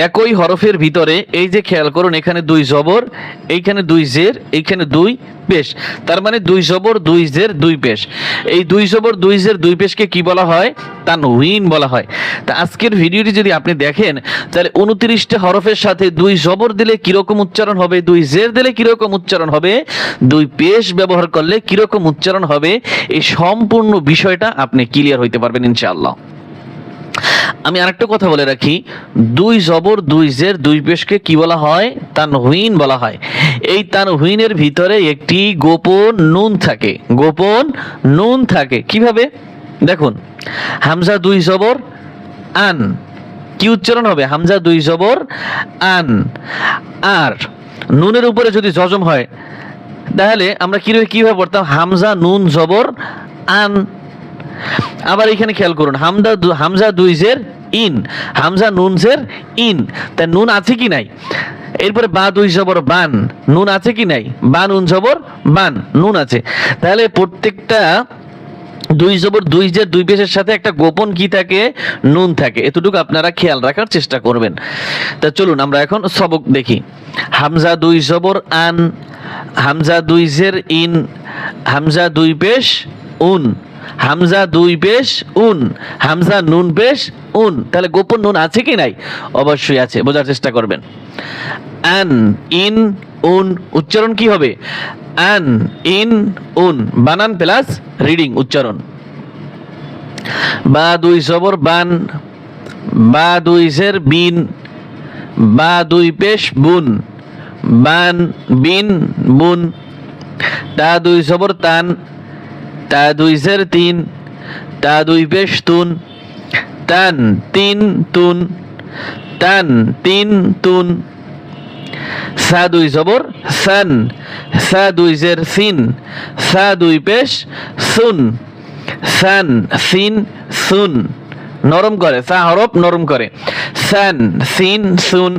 একই হরফের ভিতরে এই যে খেয়াল করুন, এখানে দুই জবর, এইখানে দুই জের, এইখানে দুই পেশ, তার মানে দুই জবর দুই জের দুই পেশ। এই দুই জবর দুই জের দুই পেশকে কি বলা হয়? তানউইন বলা হয়। তা আজকের ভিডিওটি যদি আপনি দেখেন, তাহলে 29টা হরফের সাথে দুই জবর দিলে কিরকম উচ্চারণ হবে, দুই জের দিলে কিরকম উচ্চারণ হবে, দুই পেশ ব্যবহার করলে কিরকম উচ্চারণ হবে, এই সম্পূর্ণ বিষয়টা আপনি ক্লিয়ার হইতে পারবেন ইনশাআল্লাহ। আমি আরেকটা কথা বলে রাখি, দুই জবর দুই জের দুই পেশকে কি বলা হয়? তানউইন বলা হয়। এই তানউইনের ভিতরে একটি গোপন নুন থাকে, গোপন নুন থাকে। কিভাবে? দেখুন, হামজা দুই জবর আন, কি উচ্চারণ হবে? হামজা দুই জবর আন। আর নুনের উপরে যদি জজম হয়, তাহলে আমরা কিভাবে পড়তাম? হামজা নুন জবর আন। আবার এখানে খেয়াল করুন, হামজা দুই জের ইন, হামজা নুন জের ইন, তাই নুন আছে কি নাই? এরপরে বা দুই জবর বান, নুন আছে কি নাই? বা নুন জবর বান, নুন আছে। তাহলে প্রত্যেকটা দুই জবর দুই জের দুই পেশের সাথে একটা গোপন কি থাকে? নুন থাকে। এতটুকু আপনারা খেয়াল রাখার চেষ্টা করবেন। তা চলুন আমরা এখন সবক দেখি। হামজা দুই জবর আন, হামজা দুই জের ইন, হামজা দুই পেশ উন, হামজা দুই পেশ উন, হামজা নুন পেশ উন। তাহলে গোপন নুন আছে কি নাই? অবশ্যই আছে, বোঝার চেষ্টা করবেন। আন, ইন, উন, উচ্চারণ কি হবে? আন, ইন, উন, বানান প্লাস রিডিং উচ্চারণ। বা দুই জবর বান, বা দুই জের বিন, বা দুই পেশ বুন, বান, বিন, বুন। তা দুই জবর তান, তা দুই জের তিন, তা দুই পেশ তুন, তান, তিন, তুন, তান, তিন, তুন। সা দুই জবর সান, সা দুই জের সিন, সা দুই পেশ সুন, সান, সিন, সুন। নরম করে, সা হরফ নরম করে। সান, সিন, সুন।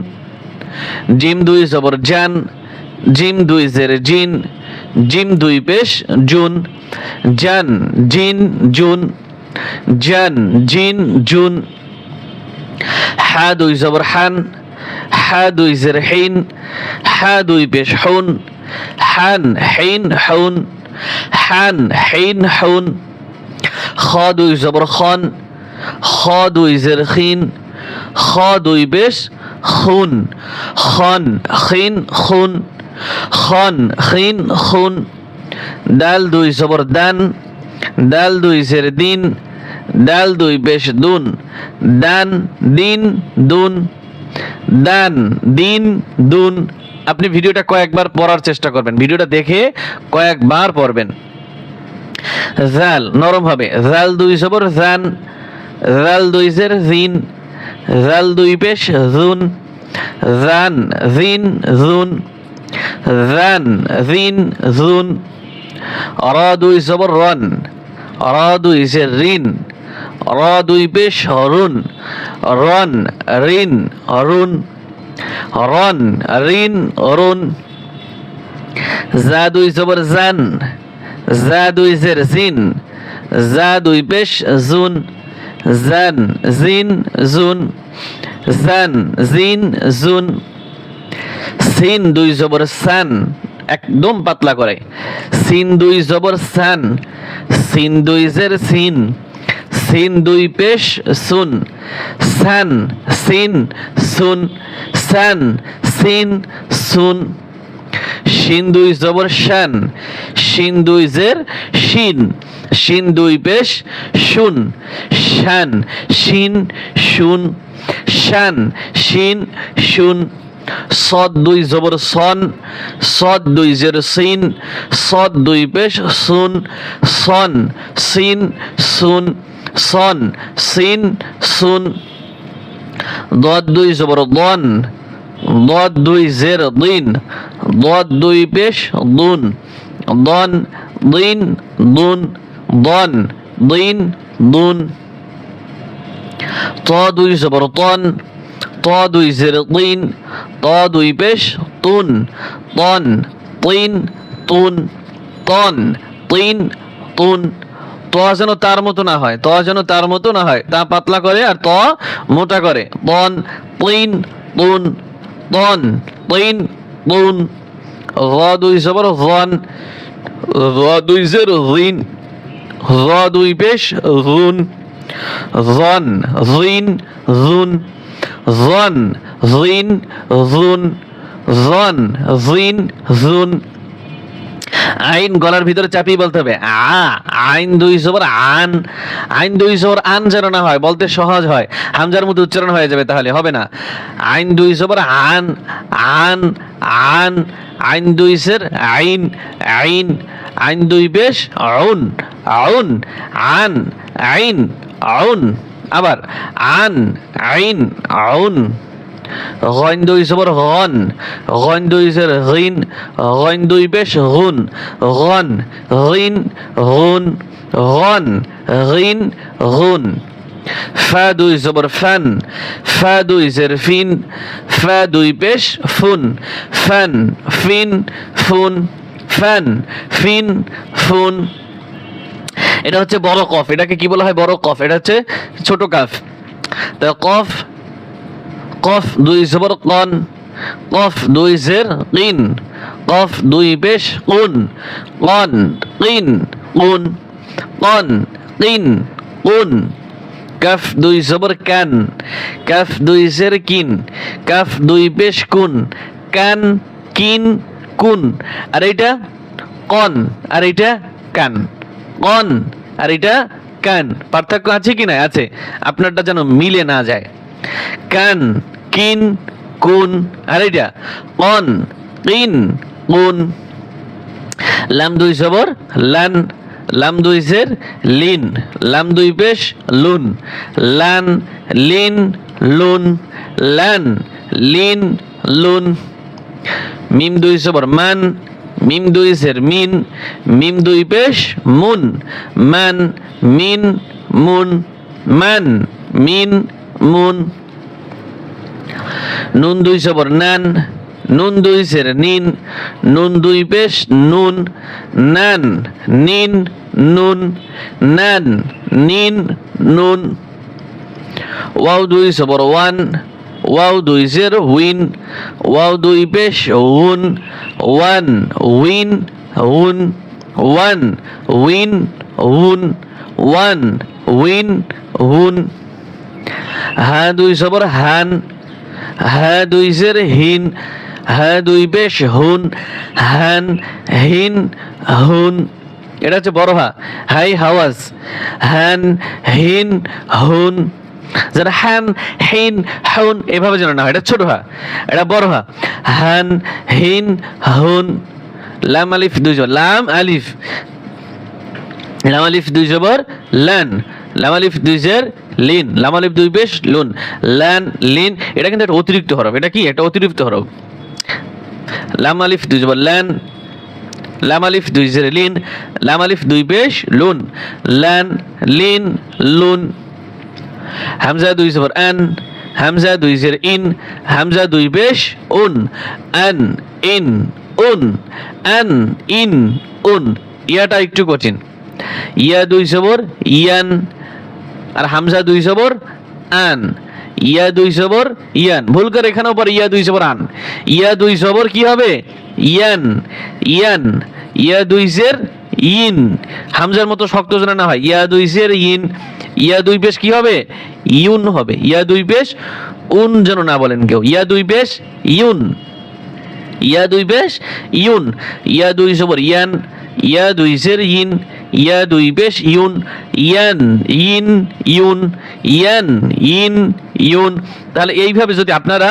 জিম দুই জবর জান, জিম দুই জের জিন, জিম দুই পেশ জুন, জান, জিন, জুন, জান, জিন, জুন। হা দুই জবর হান, হা দুই জের হিন, হা দুই পেশ হুন, হান, হিন, হুন, হান, হিন, হুন। খ দুই জবর খন, খ দুই জের খিন, খ দুই পেশ খুন, খন, খিন, খুন, খন, খিন, খুন। ডাল দুই জবর দান, ডাল দুই জের দিন, ডাল দুই পেশ দুন, দান, দিন, দুন, দান, দিন, দুন। আপনি ভিডিওটা কয়েকবার পড়ার চেষ্টা করবেন, ভিডিওটা দেখে কয়েকবার পড়বেন। জাল নরম হবে, জাল দুই জবর জান, জাল দুই জের জিন, জাল দুই পেশ জুন, জান, জিন, জুন, জান, জিন, জুন। র দুই জবর রন, র দুই জের রিন, র দুই পেশ রুন, রন, রিন, রুন, রন, রিন, রুন। জা দুই জবর জান, জা দুই জের জিন, জা দুই পেশ জুন, জান, জিন, জুন, জান, জিন, জুন। সিন দুই জবর সান, একদম পাতলা করে। সিন দুই জবর সান, সিন দুই জের সিন, সিন দুই পেশ সুন, সান, সিন, সুন, সান, সিন, সুন। শিন দুই জবর শান, শিন দুই জের শিন, শিন দুই পেশ শুন, শান, শিন, শুন, শান, শিন, শুন। সদ দুই জবর সন, সদ দুই জের সিন, সদ দুই পেশ সুন, সন, সিন, সুন, সন, সিন, সুন। দদ দুই জবর দন, দদ দুই জের দিন, দদ দুই পেশ দুন, দন, দিন, দুন, দন, দিন, দুন। ত দুই জবর তন, ত দুই জের তিন, ত দুই পেশ তুন, তন, তিন, তুন, তন, তিন, তুন। ত যেন তার মতো না হয়, ত যেন তার মতো না হয়, তা পাতলা করে আর ত মোটা করে। তন, তিন, তুন তন তিন তুন র দুই জবর জন র দুই জের রিন র দুই পেশ রুন জন রিন রুন জন রিন রুন জন রিন রুন আইন গলার ভিতরে চাপিয়ে বলতে হবে আইন দুই জবর আন আইন দুই জবর আন যেন না হয়, বলতে সহজ হয়, হামজার মধ্যে উচ্চারণ হয়ে যাবে, তাহলে হবে না। আইন দুই জবর আন আন আন আইন দুই সের আইন আইন আইন দুই পেশ আউন আউন আন আইন আউন আবার আন আইন আউন গইন দুই জবর গন গইন দুই জের গিন গইন দুই পেশ গুন গন গিন গুন গন গিন গুন ফা দুই জবর ফান ফা দুই জের ফিন ফা দুই পেশ ফুন ফান ফিন ফুন ফান ফিন ফুন। এটা হচ্ছে বড় কফ, এটাকে কি বলা হয়? বড় কফ। এটা হচ্ছে ছোট কাফ। তা কফ কফ দুই জবর কন কফ দুই জের কিন কফ দুই পেশ কুন কন কিন কুন কন কিন কুন। কাফ দুই জবর কান কাফ দুই জের কিন কাফ দুই পেশ কুন কান কিন কুন। আর এটা কন আর এটা কান কন আর এটা কান। পার্থক্য আছে কি না? আছে। আপনারটা যেন মিলে না যায়। কান কিন কুন আর এটা কন কিন কুন। লাম দুই জবর লান লাম দুই জের লিন লাম দুই পেশ লুন লান লিন লুন লান লিন লুন। মিম দুই জবর মান মিম দুই জের মিন মিম দুই পেশ মুন মান মিন মুন মান মিন মুন। নুন দুই জবর নান নুন দুই জের নিন নুন দুই পেশ নুন নান নিন নুন নান নিন নুন। ওয়াও দুই জবর ওয়ান ওয়াও দুই জের উইন ওয়াও দুই পেশ উন ওয়ান উইন উন ওয়ান উইন উন ওয়ান উইন উন। হা দুই জবর হান হা দুই জের হিন হা দুই পেশ হুন হান হিন হুন। এটা হচ্ছে বড় হা হাই হাওয়াজ হান হিন হুন। যারা হান হিন হুন এভাবে যেন না হয়, এটা ছোট হা, এটা বড় হা হান হিন হুন। লাম আলিফ দুই জবর লাম আলিফ লাম আলিফ দুই জবর লান লাম আলিফ দুই জের লিন লাম আলিফ দুই পেশ লুন লান লিন। এটা কিন্তু একটা অতিরিক্ত হরফ। এটা কি? একটা অতিরিক্ত হরফ। লাম আলিফ দুই জবর লান লাম আলিফ দুই জের লিন লাম আলিফ দুই পেশ লুন লান লিন লুন। হামজা দুই জবর আন হামজা দুই জের ইন হামজা দুই পেশ উন আন ইন উন আন ইন উন। ইয়াটা একটু কঠিন। ইয়া দুই জবর ইয়ান আর হামজা দুই জবর আন ইয়া দুই জবর ইয়ান। ভুল করে এখানেও পরে ইয়া দুই জবর আন ইয়া দুই জবর কি হবে? ইয়ান ইয়ান। ইয়া দুই জের ইন হামজার মতো শক্ত যেন না হয়। ইয়া দুই জের ইন ইয়া দুই পেশ কি হবে? ইউন হবে। ইয়া দুই পেশ উন যেন না বলেন কেউ। ইয়া দুই পেশ ইউন ইয়া দুই পেশ ইউন। ইয়া দুই জবর ইয়ান ইয়া দুই জের ইন ইয়া দুই পেশ ইউন ইয়ান ইন ইউন ইয়ান ইন ইউন। তাহলে এইভাবে যদি আপনারা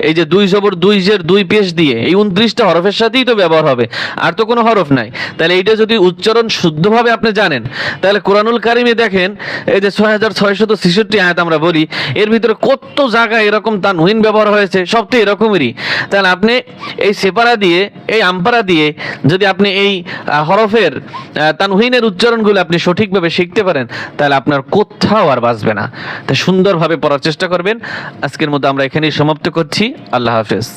এই যে দুই জবর দুই জের দুই পেশ দিয়ে এই 29টা হরফের সাথেই তো ব্যবহার হবে, আর তো কোনো হরফ নাই। তাহলে এইটা যদি উচ্চারণ শুদ্ধভাবে আপনি জানেন, তাহলে কোরআনুল কারিমে দেখেন এই যে 6666 আয়াত আমরা বলি, এর ভিতরে কত জায়গায় এরকম তানউইন ব্যবহার হয়েছে, সব তো এরকমই। তাহলে আপনি এই সেপারা দিয়ে এই আমপারা দিয়ে যদি আপনি এই হরফের তানউইনের উচ্চারণগুলো আপনি সঠিকভাবে শিখতে পারেন, তাহলে আপনার কোথাও আর বাঁচবে না। তাই সুন্দরভাবে পড়ার চেষ্টা করবেন। আজকের মতো আমরা এখানেই সমাপ্ত করছি। আল্লাহ হাফেজ।